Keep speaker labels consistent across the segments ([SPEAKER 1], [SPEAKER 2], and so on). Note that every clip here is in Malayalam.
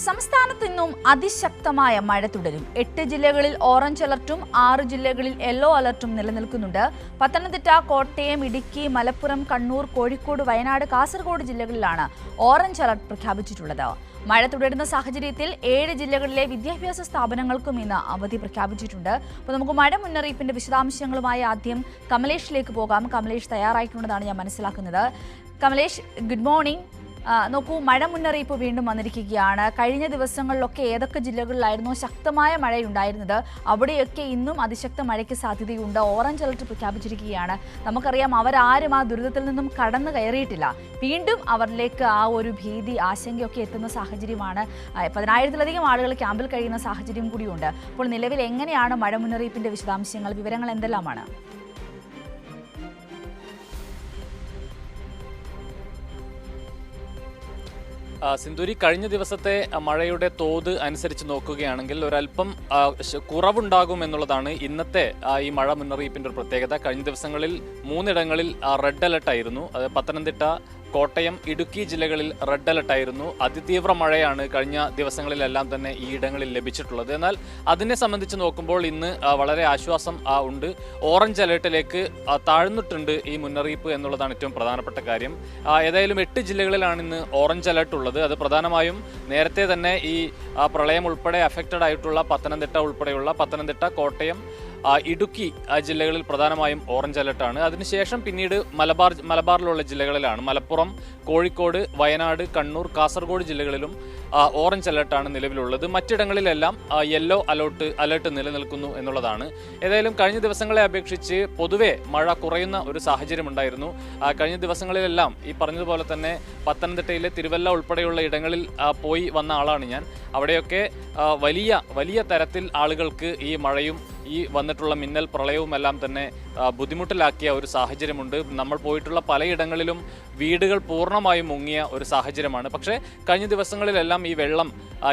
[SPEAKER 1] സംസ്ഥാനത്ത് ഇന്നും അതിശക്തമായ മഴ തുടരും. 8 ജില്ലകളിൽ ഓറഞ്ച് അലർട്ടും 6 ജില്ലകളിൽ യെല്ലോ അലർട്ടും നിലനിൽക്കുന്നുണ്ട്. പത്തനംതിട്ട, കോട്ടയം, ഇടുക്കി, മലപ്പുറം, കണ്ണൂർ, കോഴിക്കോട്, വയനാട്, കാസർഗോഡ് ജില്ലകളിലാണ് ഓറഞ്ച് അലർട്ട് പ്രഖ്യാപിച്ചിട്ടുള്ളത്. മഴ തുടരുന്ന സാഹചര്യത്തിൽ 7 ജില്ലകളിലെ വിദ്യാഭ്യാസ സ്ഥാപനങ്ങൾക്കും ഇന്ന് അവധി പ്രഖ്യാപിച്ചിട്ടുണ്ട്. അപ്പോൾ നമുക്ക് മഴ മുന്നറിയിപ്പിന്റെ വിശദാംശങ്ങളുമായി ആദ്യം കമലേഷിലേക്ക് പോകാം. കമലേഷ് തയ്യാറായിട്ടുണ്ടെന്നാണ് ഞാൻ മനസ്സിലാക്കുന്നത്. Kamlesh, good morning. നോക്കൂ, മഴ മുന്നറിയിപ്പ് വീണ്ടും വന്നിരിക്കുകയാണ്. കഴിഞ്ഞ ദിവസങ്ങളിലൊക്കെ ഏതൊക്കെ ജില്ലകളിലായിരുന്നു ശക്തമായ മഴയുണ്ടായിരുന്നത്, അവിടെയൊക്കെ ഇന്നും അതിശക്ത മഴയ്ക്ക് സാധ്യതയുണ്ട്. ഓറഞ്ച് അലർട്ട് പ്രഖ്യാപിച്ചിരിക്കുകയാണ്. നമുക്കറിയാം, അവരാരും ആ ദുരിതത്തിൽ നിന്നും കടന്നു കയറിയിട്ടില്ല. വീണ്ടും അവരിലേക്ക് ആ ഒരു ഭീതി, ആശങ്കയൊക്കെ എത്തുന്ന സാഹചര്യമാണ്. 10,000-ലധികം ആളുകൾ ക്യാമ്പിൽ കഴിയുന്ന സാഹചര്യം കൂടിയുണ്ട്. അപ്പോൾ നിലവിൽ എങ്ങനെയാണ് മഴ മുന്നറിയിപ്പിന്റെ വിശദാംശങ്ങൾ, വിവരങ്ങൾ എന്തെല്ലാമാണ്?
[SPEAKER 2] സിന്ധൂരി, കഴിഞ്ഞ ദിവസത്തെ മഴയുടെ തോത് അനുസരിച്ച് നോക്കുകയാണെങ്കിൽ ഒരല്പം കുറവുണ്ടാകും എന്നുള്ളതാണ് ഇന്നത്തെ ഈ മഴ മുന്നറിയിപ്പിന്റെ ഒരു പ്രത്യേകത. കഴിഞ്ഞ ദിവസങ്ങളിൽ 3 ഇടങ്ങളിൽ റെഡ് അലർട്ടായിരുന്നു. അത് പത്തനംതിട്ട, കോട്ടയം, ഇടുക്കി ജില്ലകളിൽ റെഡ് അലർട്ടായിരുന്നു. അതിതീവ്ര മഴയാണ് കഴിഞ്ഞ ദിവസങ്ങളിലെല്ലാം തന്നെ ഈ ഇടങ്ങളിൽ ലഭിച്ചിട്ടുള്ളത്. എന്നാൽ അതിനെ സംബന്ധിച്ച് നോക്കുമ്പോൾ ഇന്ന് വളരെ ആശ്വാസം ഉണ്ട്. ഓറഞ്ച് അലർട്ടിലേക്ക് താഴ്ന്നിട്ടുണ്ട് ഈ മുന്നറിയിപ്പ് എന്നുള്ളതാണ് ഏറ്റവും പ്രധാനപ്പെട്ട കാര്യം. ഏതായാലും 8 ജില്ലകളിലാണ് ഇന്ന് ഓറഞ്ച് അലർട്ട് ഉള്ളത്. അത് പ്രധാനമായും നേരത്തെ തന്നെ ഈ പ്രളയം ഉൾപ്പെടെ അഫക്റ്റഡ് ആയിട്ടുള്ള പത്തനംതിട്ട, കോട്ടയം, ഇടുക്കി ജില്ലകളിൽ പ്രധാനമായും ഓറഞ്ച് അലർട്ടാണ്. അതിനുശേഷം പിന്നീട് മലബാറിലുള്ള ജില്ലകളിലാണ്. മലപ്പുറം, കോഴിക്കോട്, വയനാട്, കണ്ണൂർ, കാസർഗോഡ് ജില്ലകളിലും ഓറഞ്ച് അലർട്ടാണ് നിലവിലുള്ളത്. മറ്റിടങ്ങളിലെല്ലാം യെല്ലോ അലർട്ട് നിലനിൽക്കുന്നു എന്നുള്ളതാണ്. ഏതായാലും കഴിഞ്ഞ ദിവസങ്ങളെ അപേക്ഷിച്ച് പൊതുവെ മഴ കുറയുന്ന ഒരു സാഹചര്യം ഉണ്ടായിരുന്നു. കഴിഞ്ഞ ദിവസങ്ങളിലെല്ലാം ഈ പറഞ്ഞതുപോലെ തന്നെ പത്തനംതിട്ടയിലെ തിരുവല്ല ഉൾപ്പെടെയുള്ള ഇടങ്ങളിൽ പോയി വന്ന ആളാണ് ഞാൻ. അവിടെയൊക്കെ വലിയ തരത്തിൽ ആളുകൾക്ക് ഈ മഴയും ഈ വന്നിട്ടുള്ള മിന്നൽ പ്രളയവും എല്ലാം തന്നെ ബുദ്ധിമുട്ടിലാക്കിയ ഒരു സാഹചര്യമുണ്ട്. നമ്മൾ പോയിട്ടുള്ള പലയിടങ്ങളിലും വീടുകൾ പൂർണ്ണമായും മുങ്ങിയ ഒരു സാഹചര്യമാണ്. പക്ഷേ കഴിഞ്ഞ ദിവസങ്ങളിലെല്ലാം ഈ വെള്ളം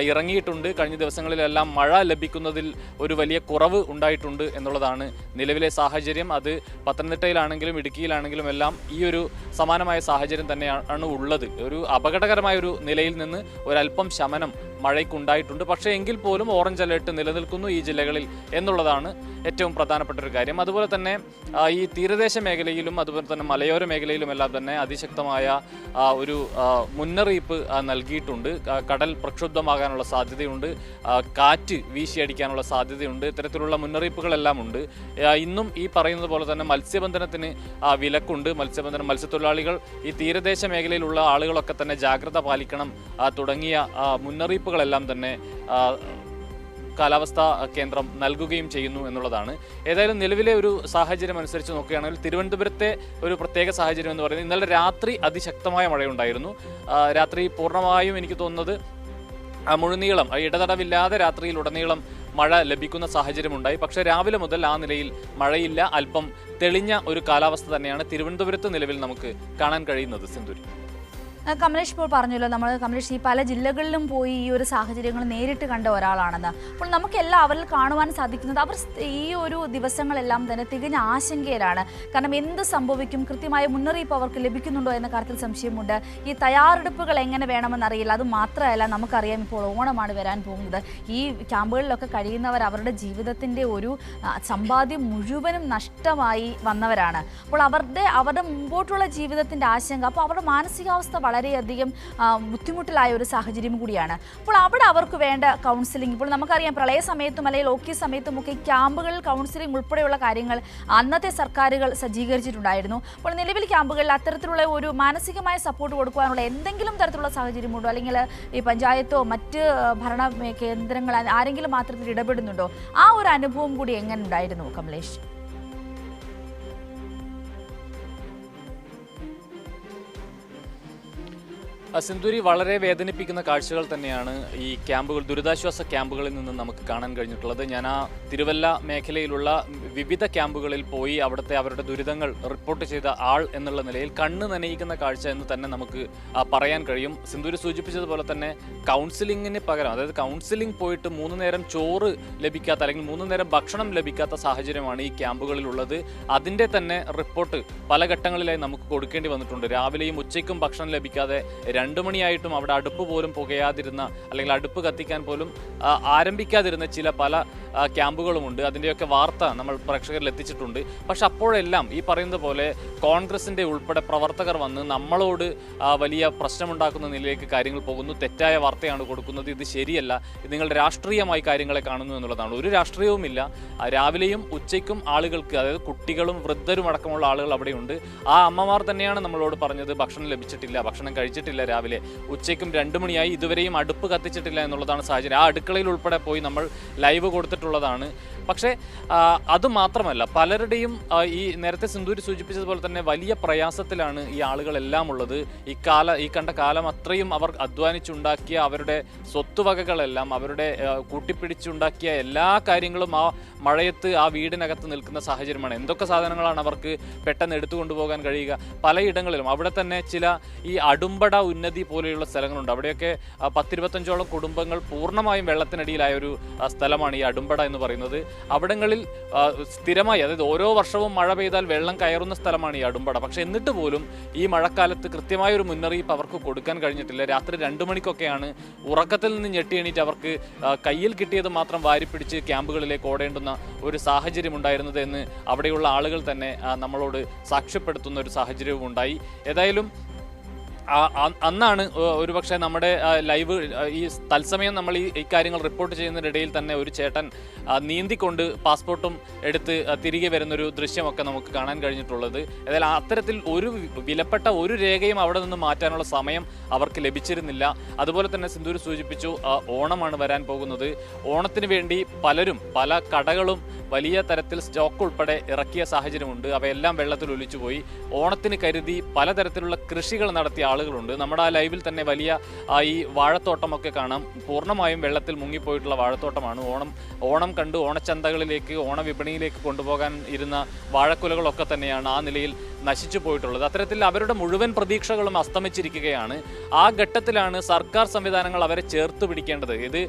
[SPEAKER 2] ഇറങ്ങിയിട്ടുണ്ട്. കഴിഞ്ഞ ദിവസങ്ങളിലെല്ലാം മഴ ലഭിക്കുന്നതിൽ ഒരു വലിയ കുറവ് ഉണ്ടായിട്ടുണ്ട് എന്നുള്ളതാണ് നിലവിലെ സാഹചര്യം. അത് പത്തനംതിട്ടയിലാണെങ്കിലും ഇടുക്കിയിലാണെങ്കിലും എല്ലാം ഈ ഒരു സമാനമായ സാഹചര്യം തന്നെയാണ് ഉള്ളത്. ഒരു അപകടകരമായ ഒരു നിലയിൽ നിന്ന് ഒരല്പം ശമനം മഴയ്ക്കുണ്ടായിട്ടുണ്ട്. പക്ഷേ എങ്കിൽ പോലും ഓറഞ്ച് അലർട്ട് നിലനിൽക്കുന്നു ഈ ജില്ലകളിൽ എന്നുള്ളതാണ് ഏറ്റവും പ്രധാനപ്പെട്ട ഒരു കാര്യം. അതുപോലെ തന്നെ ഈ തീരദേശ മേഖലയിലും അതുപോലെ തന്നെ മലയോര മേഖലയിലും എല്ലാം തന്നെ അതിശക്തമായ ഒരു മുന്നറിയിപ്പ് നൽകിയിട്ടുണ്ട്. കടൽ പ്രക്ഷുബ്ധമാകാനുള്ള സാധ്യതയുണ്ട്, കാറ്റ് വീശിയടിക്കാനുള്ള സാധ്യതയുണ്ട്. ഇത്തരത്തിലുള്ള മുന്നറിയിപ്പുകളെല്ലാം ഉണ്ട്. ഇന്നും ഈ പറയുന്നത് പോലെ തന്നെ മത്സ്യബന്ധനത്തിന് വിലക്കുണ്ട്. മത്സ്യത്തൊഴിലാളികൾ, ഈ തീരദേശ മേഖലയിലുള്ള ആളുകളൊക്കെ തന്നെ ജാഗ്രത പാലിക്കണം തുടങ്ങിയ മുന്നറിയിപ്പുകളെല്ലാം തന്നെ കാലാവസ്ഥാ കേന്ദ്രം നൽകുകയും ചെയ്യുന്നു എന്നുള്ളതാണ്. ഏതായാലും നിലവിലെ ഒരു സാഹചര്യം അനുസരിച്ച് നോക്കുകയാണെങ്കിൽ തിരുവനന്തപുരത്തെ ഒരു പ്രത്യേക സാഹചര്യം എന്ന് പറയുന്നത് ഇന്നലെ രാത്രി അതിശക്തമായ മഴയുണ്ടായിരുന്നു. രാത്രി പൂർണ്ണമായും എനിക്ക് തോന്നുന്നത് മുഴുനീളം ഇടതടവില്ലാതെ രാത്രിയിലുടനീളം മഴ ലഭിക്കുന്ന സാഹചര്യമുണ്ടായി. പക്ഷേ രാവിലെ മുതൽ ആ നിലയിൽ മഴയില്ല. അല്പം തെളിഞ്ഞ ഒരു കാലാവസ്ഥ തന്നെയാണ് തിരുവനന്തപുരത്ത് നിലവിൽ നമുക്ക് കാണാൻ കഴിയുന്നത്. സിന്ധൂരി,
[SPEAKER 1] കമലേഷ് ഇപ്പോൾ പറഞ്ഞല്ലോ, കമലേഷ് ഈ പല ജില്ലകളിലും പോയി ഈ ഒരു സാഹചര്യങ്ങൾ നേരിട്ട് കണ്ട ഒരാളാണെന്ന്. അപ്പോൾ നമുക്കെല്ലാം അവരിൽ കാണുവാൻ സാധിക്കുന്നത് അവർ ഈ ഒരു ദിവസങ്ങളെല്ലാം തന്നെ തികഞ്ഞ ആശങ്കയിലാണ്. കാരണം എന്ത് സംഭവിക്കും, കൃത്യമായ മുന്നറിയിപ്പ് അവർക്ക് ലഭിക്കുന്നുണ്ടോ എന്ന കാര്യത്തിൽ സംശയമുണ്ട്. ഈ തയ്യാറെടുപ്പുകൾ എങ്ങനെ വേണമെന്നറിയില്ല. അത് മാത്രമല്ല, നമുക്കറിയാം ഇപ്പോൾ ഓണമാണ് വരാൻ പോകുന്നത്. ഈ ക്യാമ്പുകളിലൊക്കെ കഴിയുന്നവർ അവരുടെ ജീവിതത്തിൻ്റെ ഒരു സമ്പാദ്യം മുഴുവനും നഷ്ടമായി വന്നവരാണ്. അപ്പോൾ അവരുടെ മുമ്പോട്ടുള്ള ജീവിതത്തിൻ്റെ ആശങ്ക, അപ്പോൾ അവരുടെ മാനസികാവസ്ഥ വളരെയധികം ബുദ്ധിമുട്ടിലായ ഒരു സാഹചര്യം കൂടിയാണ്. അപ്പോൾ അവിടെ അവർക്ക് വേണ്ട കൗൺസിലിംഗ്, ഇപ്പോൾ നമുക്കറിയാം പ്രളയ സമയത്തും അല്ലെങ്കിൽ ലോക്കി സമയത്തും ഒക്കെ ക്യാമ്പുകളിൽ കൗൺസിലിംഗ് ഉൾപ്പെടെയുള്ള കാര്യങ്ങൾ അന്നത്തെ സർക്കാരുകൾ സജ്ജീകരിച്ചിട്ടുണ്ടായിരുന്നു. അപ്പോൾ നിലവിൽ ക്യാമ്പുകളിൽ അത്തരത്തിലുള്ള ഒരു മാനസികമായ സപ്പോർട്ട് കൊടുക്കുവാനുള്ള എന്തെങ്കിലും തരത്തിലുള്ള സാഹചര്യമുണ്ടോ, അല്ലെങ്കിൽ ഈ പഞ്ചായത്തോ മറ്റ് ഭരണ കേന്ദ്രങ്ങൾ ആരെങ്കിലും മാത്രത്തിൽ ഇടപെടുന്നുണ്ടോ? ആ ഒരു അനുഭവം കൂടി എങ്ങനെ ഉണ്ടായിരുന്നു കമലേഷ്?
[SPEAKER 2] സിന്ധൂരി, വളരെ വേദനിപ്പിക്കുന്ന കാഴ്ചകൾ തന്നെയാണ് ഈ ദുരിതാശ്വാസ ക്യാമ്പുകളിൽ നിന്ന് നമുക്ക് കാണാൻ കഴിഞ്ഞിട്ടുള്ളത്. ഞാൻ ആ തിരുവല്ല മേഖലയിലുള്ള വിവിധ ക്യാമ്പുകളിൽ പോയി അവരുടെ ദുരിതങ്ങൾ റിപ്പോർട്ട് ചെയ്ത ആൾ എന്നുള്ള നിലയിൽ കണ്ണ് നനയിക്കുന്ന കാഴ്ച എന്ന് തന്നെ നമുക്ക് പറയാൻ കഴിയും. സിന്ധൂരി സൂചിപ്പിച്ചതുപോലെ തന്നെ കൗൺസിലിങ്ങിന് പകരം, അതായത് കൗൺസിലിംഗ് പോയിട്ട് 3 നേരം ചോറ് ലഭിക്കാത്ത അല്ലെങ്കിൽ 3 നേരം ഭക്ഷണം ലഭിക്കാത്ത സാഹചര്യമാണ് ഈ ക്യാമ്പുകളിലുള്ളത്. അതിൻ്റെ തന്നെ റിപ്പോർട്ട് പല ഘട്ടങ്ങളിലായി നമുക്ക് കൊടുക്കേണ്ടി വന്നിട്ടുണ്ട്. രാവിലെയും ഉച്ചയ്ക്കും ഭക്ഷണം ലഭിക്കാതെ 2 മണിയായിട്ടും അവിടെ അടുപ്പ് പോലും പുകയാതിരുന്ന, അല്ലെങ്കിൽ അടുപ്പ് കത്തിക്കാൻ പോലും ആരംഭിക്കാതിരുന്ന പല ക്യാമ്പുകളുമുണ്ട്. അതിൻ്റെയൊക്കെ വാർത്ത നമ്മൾ പ്രേക്ഷകരിൽ എത്തിച്ചിട്ടുണ്ട്. പക്ഷെ അപ്പോഴെല്ലാം ഈ പറയുന്നത് പോലെ കോൺഗ്രസിൻ്റെ ഉൾപ്പെടെ പ്രവർത്തകർ വന്ന് നമ്മളോട് വലിയ പ്രശ്നമുണ്ടാക്കുന്ന നിലയിലേക്ക് കാര്യങ്ങൾ പോകുന്നു, തെറ്റായ വാർത്തയാണ് കൊടുക്കുന്നത്, ഇത് ശരിയല്ല, ഇത് നിങ്ങളുടെ രാഷ്ട്രീയമായി കാര്യങ്ങളെ കാണുന്നു എന്നുള്ളതാണ്. ഒരു രാഷ്ട്രീയവുമില്ല. രാവിലെയും ഉച്ചയ്ക്കും ആളുകൾക്ക്, അതായത് കുട്ടികളും വൃദ്ധരും അടക്കമുള്ള ആളുകൾ അവിടെയുണ്ട്. ആ അമ്മമാർ തന്നെയാണ് നമ്മളോട് പറഞ്ഞത് ഭക്ഷണം ലഭിച്ചിട്ടില്ല, ഭക്ഷണം കഴിച്ചിട്ടില്ല, രാവിലെ ഉച്ചയ്ക്കും 2 മണിയായി, ഇതുവരെയും അടുപ്പ് കത്തിച്ചിട്ടില്ല എന്നുള്ളതാണ് സാഹചര്യം. ആ അടുക്കളയിൽ ഉൾപ്പെടെ പോയി നമ്മൾ ലൈവ് കൊടുത്തിട്ടുള്ളതാണ്. പക്ഷേ അതുമാത്രമല്ല, പലരുടെയും ഈ നേരത്തെ സിന്ധൂരി സൂചിപ്പിച്ചതുപോലെ തന്നെ വലിയ പ്രയാസത്തിലാണ് ഈ ആളുകളെല്ലാം ഉള്ളത്. ഈ കണ്ട കാലം അത്രയും അവർ അധ്വാനിച്ചുണ്ടാക്കിയ അവരുടെ സ്വത്തുവകകളെല്ലാം, അവരുടെ കൂട്ടിപ്പിടിച്ചുണ്ടാക്കിയ എല്ലാ കാര്യങ്ങളും ആ മഴയത്ത് ആ വീടിനകത്ത് നിൽക്കുന്ന സാഹചര്യമാണ്. എന്തൊക്കെ സാധനങ്ങളാണ് അവർക്ക് പെട്ടെന്ന് എടുത്തുകൊണ്ടുപോകാൻ കഴിയുക? പലയിടങ്ങളിലും അവിടെ തന്നെ ഈ അടുമ്പട ഉന്നതി പോലെയുള്ള സ്ഥലങ്ങളുണ്ട്. അവിടെയൊക്കെ 10-25ഓളം കുടുംബങ്ങൾ പൂർണ്ണമായും വെള്ളത്തിനടിയിലായ ഒരു സ്ഥലമാണ് ഈ അടുമ്പട എന്ന് പറയുന്നത്. അവിടങ്ങളിൽ സ്ഥിരമായി, അതായത് ഓരോ വർഷവും മഴ പെയ്താൽ വെള്ളം കയറുന്ന സ്ഥലമാണ് ഈ അടുമ്പട. പക്ഷെ എന്നിട്ട് പോലും ഈ മഴക്കാലത്ത് കൃത്യമായൊരു മുന്നറിയിപ്പ് അവർക്ക് കൊടുക്കാൻ കഴിഞ്ഞിട്ടില്ല. രാത്രി 2 മണിക്കൊക്കെയാണ് ഉറക്കത്തിൽ നിന്ന് ഞെട്ടി എണീറ്റ് അവർക്ക് കയ്യിൽ കിട്ടിയത് മാത്രം വാരിപ്പിടിച്ച് ക്യാമ്പുകളിലേക്ക് ഓടേണ്ടുന്ന ഒരു സാഹചര്യം ഉണ്ടായിരുന്നത് എന്ന് അവിടെയുള്ള ആളുകൾ തന്നെ നമ്മളോട് സാക്ഷ്യപ്പെടുത്തുന്ന ഒരു സാഹചര്യവും ഉണ്ടായി. ഏതായാലും അന്നാണ് ഒരുപക്ഷെ നമ്മുടെ ലൈവ് ഈ തത്സമയം നമ്മൾ ഈ കാര്യങ്ങൾ റിപ്പോർട്ട് ചെയ്യുന്നതിനിടയിൽ തന്നെ ഒരു ചേട്ടൻ നീന്തിക്കൊണ്ട് പാസ്പോർട്ടും എടുത്ത് തിരികെ വരുന്നൊരു ദൃശ്യമൊക്കെ നമുക്ക് കാണാൻ കഴിഞ്ഞിട്ടുള്ളത്. ഏതായാലും അത്തരത്തിൽ ഒരു വിലപ്പെട്ട ഒരു രേഖയും അവിടെ നിന്ന് മാറ്റാനുള്ള സമയം അവർക്ക് ലഭിച്ചിരുന്നില്ല. അതുപോലെ തന്നെ സിന്ധൂര് സൂചിപ്പിച്ചു, ഓണമാണ് വരാൻ പോകുന്നത്. ഓണത്തിന് വേണ്ടി പലരും, പല കടകളും വലിയ തരത്തിൽ സ്റ്റോക്ക് ഉൾപ്പെടെ ഇറക്കിയ സാഹചര്യമുണ്ട്. അവയെല്ലാം വെള്ളത്തിൽ ഒലിച്ചുപോയി. ഓണത്തിന് കരുതി പലതരത്തിലുള്ള കൃഷികൾ നടത്തിയ ആളുകളുണ്ട്. നമ്മുടെ ആ ലൈവിൽ തന്നെ വലിയ ഈ വാഴത്തോട്ടമൊക്കെ കാണാം. പൂർണ്ണമായും വെള്ളത്തിൽ മുങ്ങിപ്പോയിട്ടുള്ള വാഴത്തോട്ടമാണ്. ഓണം കണ്ട് ഓണച്ചന്തകളിലേക്ക്, ഓണവിപണിയിലേക്ക് കൊണ്ടുപോകാൻ ഇരുന്ന വാഴക്കുലകളൊക്കെ തന്നെയാണ് ആ നിലയിൽ നശിച്ചു പോയിട്ടുള്ളത്. അത്തരത്തിൽ അവരുടെ മുഴുവൻ പ്രതീക്ഷകളും അസ്തമിച്ചിരിക്കുകയാണ്. ആ ഘട്ടത്തിലാണ് സർക്കാർ സംവിധാനങ്ങൾ അവരെ ചേർത്ത് പിടിക്കേണ്ടത്. ഇത്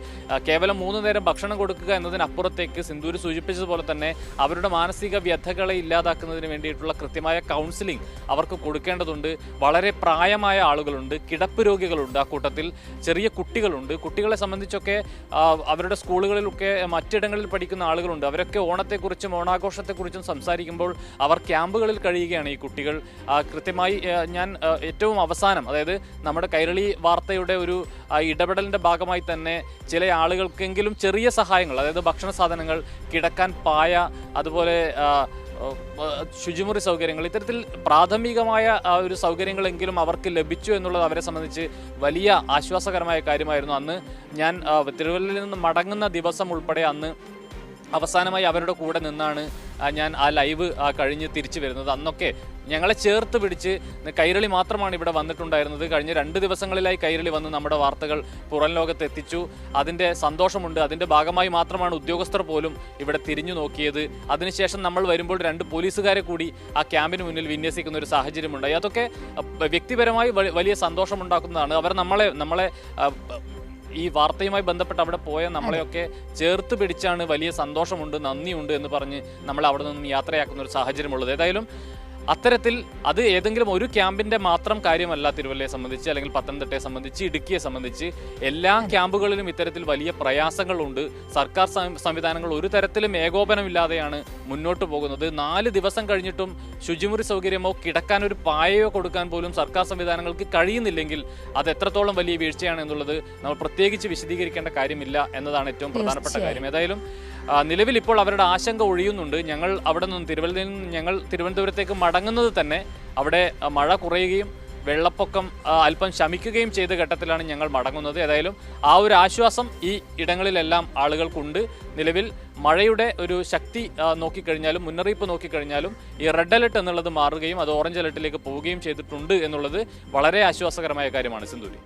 [SPEAKER 2] കേവലം 3 നേരം ഭക്ഷണം കൊടുക്കുക എന്നതിനപ്പുറത്തേക്ക് സിന്ധൂര് സൂചിപ്പിച്ചതുപോലെ തന്നെ അവരുടെ മാനസിക വ്യഥകളെ ഇല്ലാതാക്കുന്നതിന് വേണ്ടിയിട്ടുള്ള കൃത്യമായ കൗൺസിലിംഗ് അവർക്ക് കൊടുക്കേണ്ടതുണ്ട്. വളരെ പ്രായമായ ആളുകളുണ്ട്, കിടപ്പ് രോഗികളുണ്ട്, ആ കൂട്ടത്തിൽ ചെറിയ കുട്ടികളുണ്ട്. കുട്ടികളെ സംബന്ധിച്ചൊക്കെ അവരുടെ സ്കൂളുകളിലൊക്കെ മറ്റിടങ്ങളിൽ പഠിക്കുന്ന ആളുകളുണ്ട്. അവരൊക്കെ ഓണത്തെക്കുറിച്ചും ഓണാഘോഷത്തെക്കുറിച്ചും സംസാരിക്കുമ്പോൾ അവർ ക്യാമ്പുകളിൽ കഴിയുകയാണ് ഈ കുട്ടികൾ. കൃത്യമായി ഞാൻ ഏറ്റവും അവസാനം, അതായത് നമ്മുടെ കൈരളി വാർത്തയുടെ ഒരു ഇടപെടലിൻ്റെ ഭാഗമായി തന്നെ ചില ആളുകൾക്കെങ്കിലും ചെറിയ സഹായങ്ങൾ, അതായത് ഭക്ഷണ സാധനങ്ങൾ, കിടക്കാൻ പായ, അതുപോലെ ശുചിമുറി സൗകര്യങ്ങൾ, ഇത്തരത്തിൽ പ്രാഥമികമായ ഒരു സൗകര്യങ്ങളെങ്കിലും അവർക്ക് ലഭിച്ചു എന്നുള്ളത് അവരെ സംബന്ധിച്ച് വലിയ ആശ്വാസകരമായ കാര്യമായിരുന്നു. അന്ന് ഞാൻ തിരുവല്ലയിൽ നിന്ന് മടങ്ങുന്ന ദിവസം ഉൾപ്പെടെ അന്ന് അവസാനമായി അവരുടെ കൂടെ നിന്നാണ് ഞാൻ ആ ലൈവ് കഴിഞ്ഞ് തിരിച്ചു വരുന്നത്. അന്നൊക്കെ ഞങ്ങളെ ചേർത്ത് പിടിച്ച് കൈരളി മാത്രമാണ് ഇവിടെ വന്നിട്ടുണ്ടായിരുന്നത്. കഴിഞ്ഞ 2 ദിവസങ്ങളിലായി കൈരളി വന്ന് നമ്മുടെ വാർത്തകൾ പുറം ലോകത്ത് എത്തിച്ചു. അതിൻ്റെ സന്തോഷമുണ്ട്. അതിൻ്റെ ഭാഗമായി മാത്രമാണ് ഉദ്യോഗസ്ഥർ പോലും ഇവിടെ തിരിഞ്ഞു നോക്കിയത്. അതിനുശേഷം നമ്മൾ വരുമ്പോൾ 2 പോലീസുകാരെ കൂടി ആ ക്യാമ്പിന് മുന്നിൽ വിന്യസിക്കുന്ന ഒരു സാഹചര്യമുണ്ടായി. അതൊക്കെ വ്യക്തിപരമായി വലിയ സന്തോഷമുണ്ടാക്കുന്നതാണ്. അവർ നമ്മളെ ഈ വാർത്തയുമായി ബന്ധപ്പെട്ട് അവിടെ പോയ നമ്മളെയൊക്കെ ചേർത്ത് പിടിച്ചാണ് വലിയ സന്തോഷമുണ്ട്, നന്ദിയുണ്ട് എന്ന് പറഞ്ഞ് നമ്മൾ അവിടെ നിന്നും യാത്രയാക്കുന്ന ഒരു സാഹചര്യമുള്ളത്. ഏതായാലും അത്തരത്തിൽ അത് ഏതെങ്കിലും ഒരു ക്യാമ്പിൻ്റെ മാത്രം കാര്യമല്ല. തിരുവല്ലയെ സംബന്ധിച്ച്, അല്ലെങ്കിൽ പത്തനംതിട്ടയെ സംബന്ധിച്ച്, ഇടുക്കിയെ സംബന്ധിച്ച് എല്ലാ ക്യാമ്പുകളിലും ഇത്തരത്തിൽ വലിയ പ്രയാസങ്ങളുണ്ട്. സർക്കാർ സംവിധാനങ്ങൾ ഒരു തരത്തിലും ഏകോപനമില്ലാതെയാണ് മുന്നോട്ട് പോകുന്നത്. 4 ദിവസം കഴിഞ്ഞിട്ടും ശുചിമുറി സൗകര്യമോ കിടക്കാൻ ഒരു പായയോ കൊടുക്കാൻ പോലും സർക്കാർ സംവിധാനങ്ങൾക്ക് കഴിയുന്നില്ലെങ്കിൽ അത് എത്രത്തോളം വലിയ വീഴ്ചയാണ് എന്നുള്ളത് നമ്മൾ പ്രത്യേകിച്ച് വിശദീകരിക്കേണ്ട കാര്യമില്ല എന്നതാണ് ഏറ്റവും പ്രധാനപ്പെട്ട കാര്യം. ഏതായാലും നിലവിൽ ഇപ്പോൾ അവരുടെ ആശങ്ക ഒഴിയുന്നുണ്ട്. ഞങ്ങൾ അവിടെ നിന്നും തിരുവനന്തപുരത്തേക്ക് മടങ്ങുന്നത് തന്നെ അവിടെ മഴ കുറയുകയും വെള്ളപ്പൊക്കം അല്പം ശമിക്കുകയും ചെയ്ത ഘട്ടത്തിലാണ് ഞങ്ങൾ മടങ്ങുന്നത്. ഏതായാലും ആ ഒരു ആശ്വാസം ഈ ഇടങ്ങളിലെല്ലാം ആളുകൾക്കുണ്ട്. നിലവിൽ മഴയുടെ ഒരു ശക്തി നോക്കിക്കഴിഞ്ഞാലും, മുന്നറിയിപ്പ് നോക്കിക്കഴിഞ്ഞാലും ഈ റെഡ് അലർട്ട് എന്നുള്ളത് മാറുകയും അത് ഓറഞ്ച് അലർട്ടിലേക്ക് പോവുകയും ചെയ്തിട്ടുണ്ട് എന്നുള്ളത് വളരെ ആശ്വാസകരമായ കാര്യമാണ്. സിന്ധൂരി.